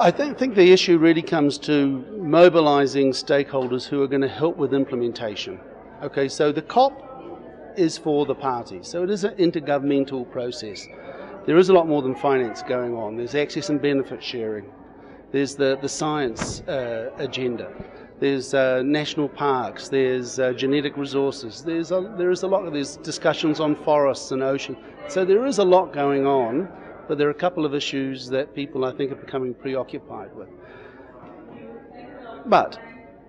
I think the issue really comes to mobilising stakeholders who are going to help with implementation. Okay, so the COP is for the parties, so it is an intergovernmental process. There is a lot more than finance going on. There's access and benefit sharing. There's the science agenda. There's national parks. There's genetic resources. There is a lot of there's discussions on forests and ocean. So there is a lot going on, but there are a couple of issues that people I think are becoming preoccupied with. But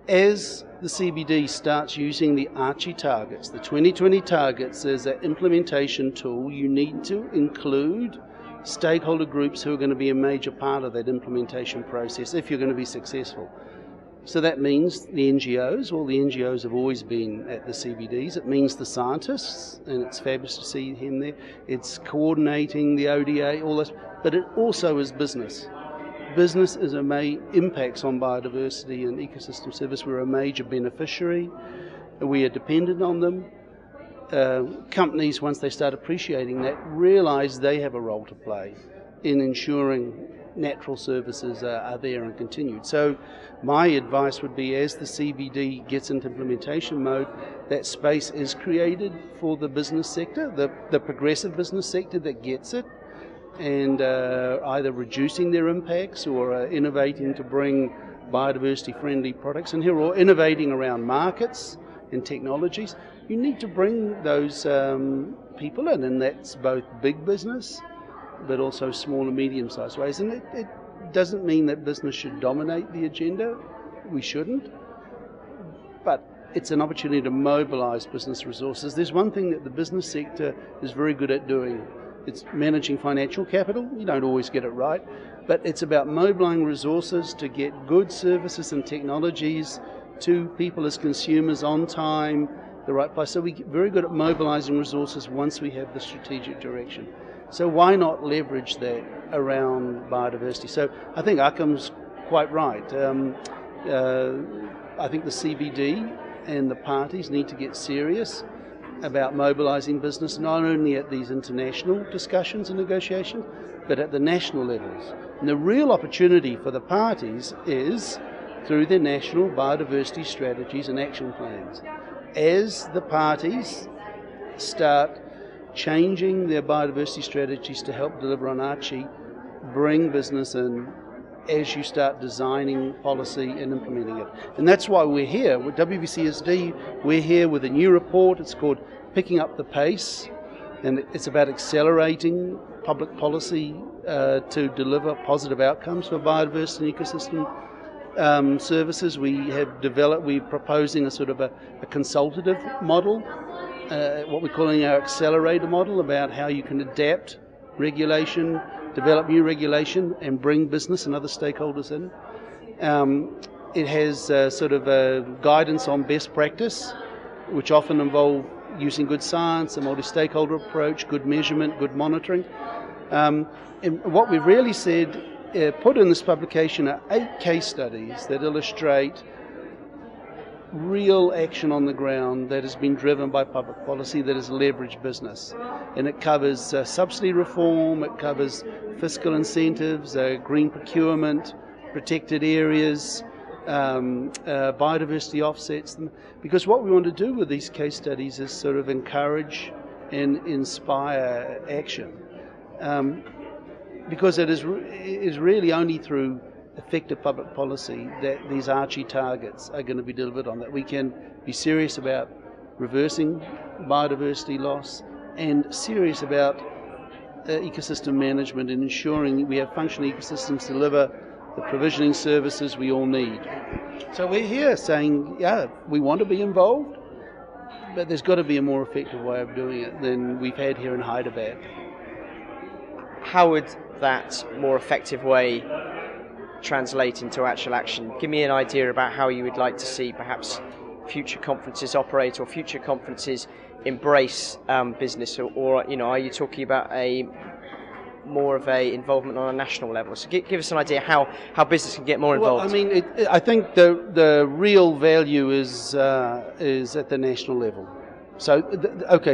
as the CBD starts using the Archie targets, the 2020 targets as an implementation tool, you need to include stakeholder groups who are going to be a major part of that implementation process if you're going to be successful. So that means the NGOs, well, the NGOs have always been at the CBDs. It means the scientists, and it's fabulous to see him there. It's coordinating the ODA, all this, but it also is business. Business is impacts on biodiversity and ecosystem service. We're a major beneficiary. We are dependent on them. Companies, once they start appreciating that, realise they have a role to play in ensuring natural services are there and continued. So my advice would be, as the CBD gets into implementation mode, that space is created for the business sector, the progressive business sector that gets it, and either reducing their impacts or innovating to bring biodiversity-friendly products in here, or innovating around markets and technologies. You need to bring those people in, and that's both big business but also small and medium-sized ways. And it doesn't mean that business should dominate the agenda. We shouldn't. But it's an opportunity to mobilise business resources. There's one thing that the business sector is very good at doing. It's managing financial capital. You don't always get it right. But it's about mobilising resources to get good services and technologies to people as consumers on time, the right place. So we're very good at mobilising resources once we have the strategic direction. So why not leverage that around biodiversity? So I think Akkam's quite right. I think the CBD and the parties need to get serious about mobilising business, not only at these international discussions and negotiations, but at the national levels. And the real opportunity for the parties is through their national biodiversity strategies and action plans. As the parties start changing their biodiversity strategies to help deliver on Archie, bring business in as you start designing policy and implementing it. And that's why we're here. With WBCSD, we're here with a new report. It's called Picking Up the Pace, and it's about accelerating public policy to deliver positive outcomes for biodiversity and ecosystem services. We're proposing a sort of a consultative model, what we're calling our accelerator model, about how you can adapt regulation, develop new regulation, and bring business and other stakeholders in. It has sort of a guidance on best practice, which often involve using good science, a multi-stakeholder approach, good measurement, good monitoring. And what we've really said, put in this publication, are 8 case studies that illustrate real action on the ground that has been driven by public policy that has leveraged business. And it covers subsidy reform, it covers fiscal incentives, green procurement, protected areas, biodiversity offsets. Because what we want to do with these case studies is sort of encourage and inspire action. Because it is really only through effective public policy that these Archie targets are going to be delivered on, that we can be serious about reversing biodiversity loss and serious about ecosystem management and ensuring we have functioning ecosystems to deliver the provisioning services we all need. So we're here saying, yeah, we want to be involved, but there's got to be a more effective way of doing it than we've had here in Hyderabad. How would that more effective way translate into actual action? Give me an idea about how you would like to see perhaps future conferences operate, or future conferences embrace business, or are you talking about more of a involvement on a national level? So give us an idea how business can get more involved. Well, I mean, I think the real value is at the national level. So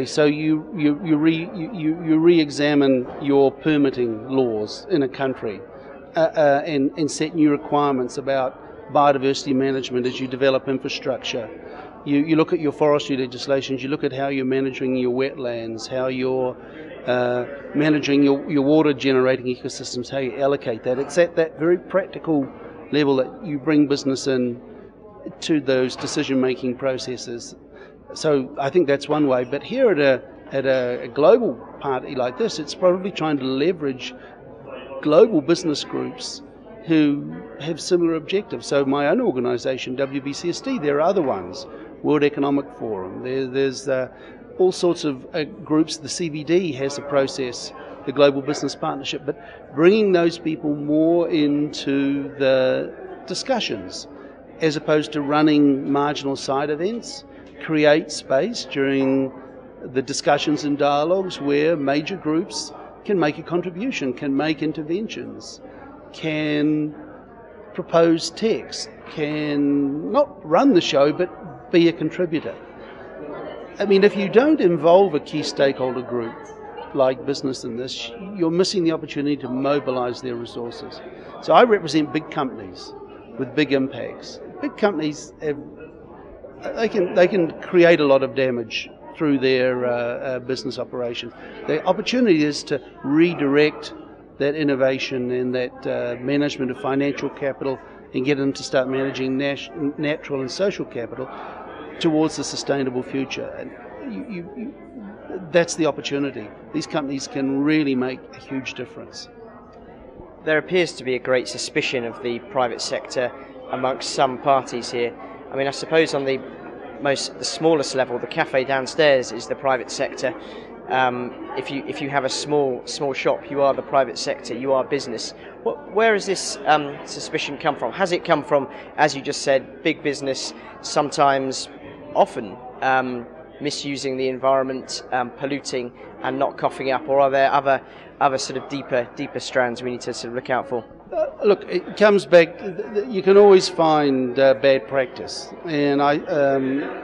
so you re-examine your permitting laws in a country. and set new requirements about biodiversity management as you develop infrastructure. You look at your forestry legislations, you look at how you're managing your wetlands, how you're managing your water generating ecosystems, how you allocate that. It's at that very practical level that you bring business in to those decision-making processes. So I think that's one way. But here at a global party like this, it's probably trying to leverage global business groups who have similar objectives. So my own organisation, WBCSD, there are other ones, World Economic Forum, there's all sorts of groups. The CBD has a process, the Global Business Partnership, but bringing those people more into the discussions as opposed to running marginal side events, create space during the discussions and dialogues where major groups can make a contribution, can make interventions, can propose text, can not run the show but be a contributor. I mean, if you don't involve a key stakeholder group like business in this, you're missing the opportunity to mobilize their resources. So I represent big companies with big impacts. Big companies they can create a lot of damage through their business operations. The opportunity is to redirect that innovation and that management of financial capital and get them to start managing natural and social capital towards a sustainable future. And that's the opportunity. These companies can really make a huge difference. There appears to be a great suspicion of the private sector amongst some parties here. I mean, I suppose on the smallest level, the cafe downstairs is the private sector. If you have a small shop, you are the private sector, you are business. Where has this suspicion come from? Has it come from, as you just said, big business, sometimes, often misusing the environment, polluting and not coughing up, or are there other sort of deeper strands we need to sort of look out for? Look, it comes back. You can always find bad practice, and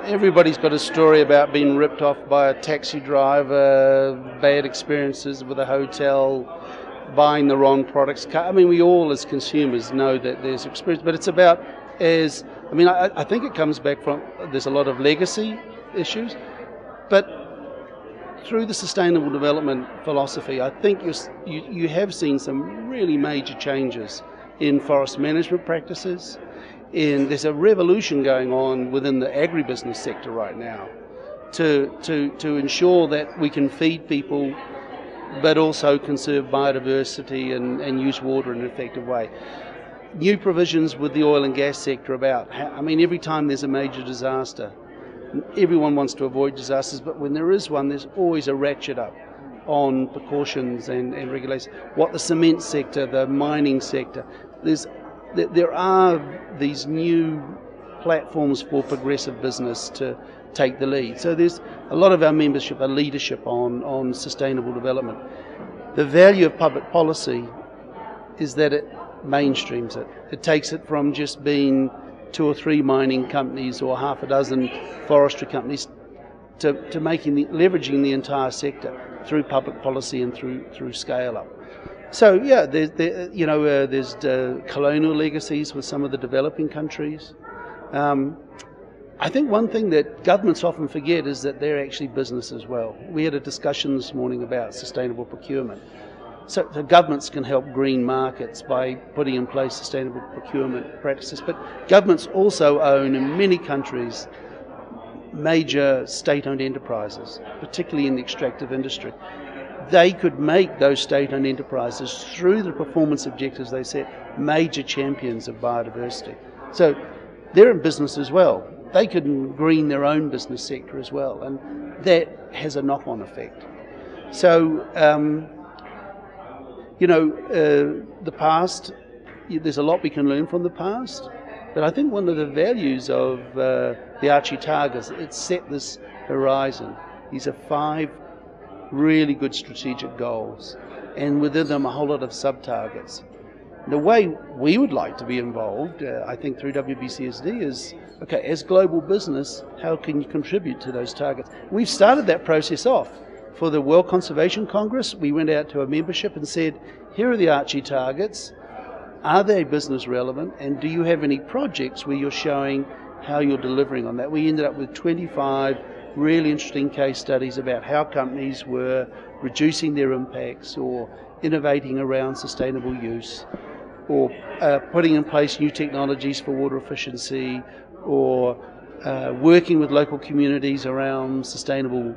everybody's got a story about being ripped off by a taxi driver, bad experiences with a hotel, buying the wrong products. I mean, we all as consumers know that there's experience, but it's about I think it comes back from there's a lot of legacy issues, but through the sustainable development philosophy, I think you have seen some really major changes in forest management practices, and there's a revolution going on within the agribusiness sector right now to ensure that we can feed people but also conserve biodiversity and use water in an effective way. New provisions with the oil and gas sector about, every time there's a major disaster, everyone wants to avoid disasters, but when there is one, there's always a ratchet up on precautions and regulations. What the cement sector, the mining sector, there are these new platforms for progressive business to take the lead. So there's a lot of our membership, our leadership on sustainable development. The value of public policy is that it mainstreams it. It takes it from just being 2 or 3 mining companies or half a dozen forestry companies to leveraging the entire sector through public policy and through scale up. So yeah, there's colonial legacies with some of the developing countries. I think one thing that governments often forget is that they're actually business as well. We had a discussion this morning about sustainable procurement. So the governments can help green markets by putting in place sustainable procurement practices, but governments also own, in many countries, major state-owned enterprises, particularly in the extractive industry. They could make those state-owned enterprises, through the performance objectives they set, major champions of biodiversity. So they're in business as well. They could green their own business sector as well, and that has a knock-on effect. So, the past, there's a lot we can learn from the past, but I think one of the values of the Archie targets, it set this horizon. These are 5 really good strategic goals, and within them a whole lot of sub-targets. The way we would like to be involved, I think through WBCSD, is, okay, as global business, how can you contribute to those targets? We've started that process off. For the World Conservation Congress, we went out to a membership and said, here are the Archie targets. are they business relevant, and do you have any projects where you're showing how you're delivering on that? We ended up with 25 really interesting case studies about how companies were reducing their impacts or innovating around sustainable use, or putting in place new technologies for water efficiency, or working with local communities around sustainable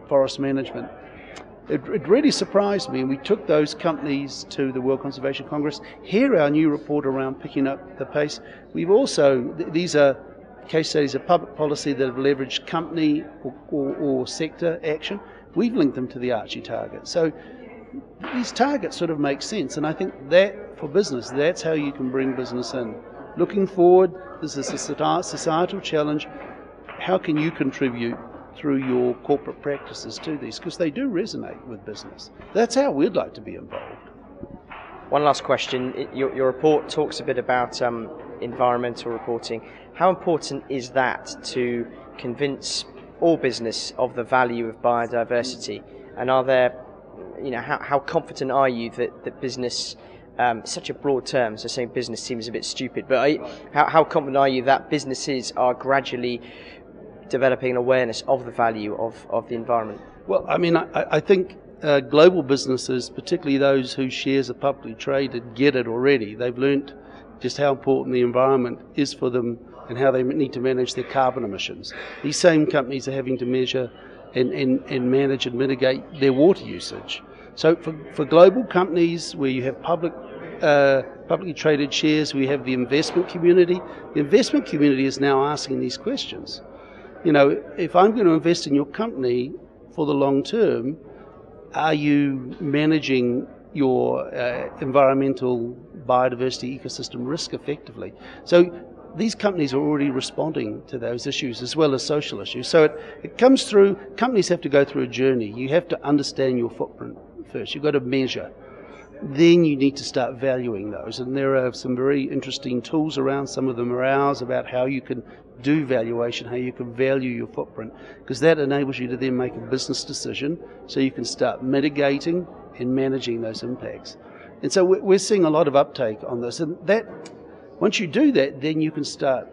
forest management. It really surprised me, and we took those companies to the World Conservation Congress. Here, our new report around picking up the pace. We've also, these are case studies of public policy that have leveraged company or sector action. We've linked them to the Archie targets. So these targets sort of make sense, and I think that for business, that's how you can bring business in. Looking forward, this is a societal challenge. How can you contribute through your corporate practices to these? Because they do resonate with business. That's how we'd like to be involved. One last question. Your report talks a bit about environmental reporting. How important is that to convince all business of the value of biodiversity? And are there, how confident are you that business, such a broad term, so saying business seems a bit stupid, but how confident are you that businesses are gradually developing an awareness of the value of the environment? Well, I mean, I think global businesses, particularly those whose shares are publicly traded, get it already. They've learnt just how important the environment is for them and how they need to manage their carbon emissions. These same companies are having to measure and manage and mitigate their water usage. So for global companies where you have publicly traded shares, we have the investment community. The investment community is now asking these questions. If I'm going to invest in your company for the long term, are you managing your environmental biodiversity ecosystem risk effectively? So these companies are already responding to those issues as well as social issues. So it comes through, companies have to go through a journey. You have to understand your footprint first. You've got to measure. Then you need to start valuing those. And there are some very interesting tools around. Some of them are ours, about how you can do valuation, how you can value your footprint, because that enables you to then make a business decision so you can start mitigating and managing those impacts. And so we're seeing a lot of uptake on this. And that, once you do that, then you can start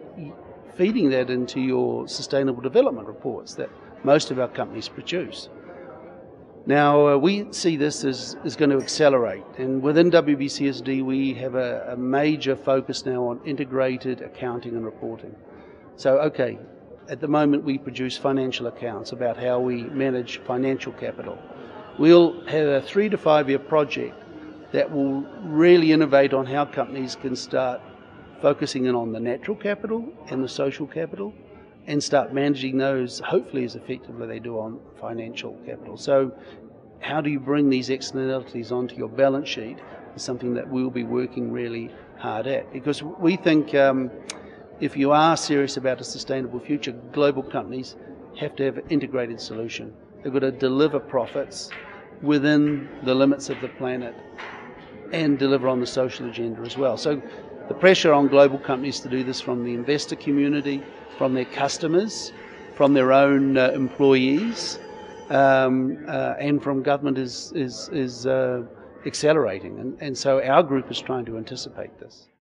feeding that into your sustainable development reports that most of our companies produce. Now, we see this as going to accelerate, and within WBCSD we have a major focus now on integrated accounting and reporting. So, okay, at the moment we produce financial accounts about how we manage financial capital. We'll have a 3 to 5 year project that will really innovate on how companies can start focusing in on the natural capital and the social capital, and start managing those hopefully as effectively as they do on financial capital. So how do you bring these externalities onto your balance sheet is something that we'll be working really hard at, because we think if you are serious about a sustainable future, global companies have to have an integrated solution. They've got to deliver profits within the limits of the planet and deliver on the social agenda as well. So the pressure on global companies to do this from the investor community, from their customers, from their own employees, and from government is accelerating. And so our group is trying to anticipate this.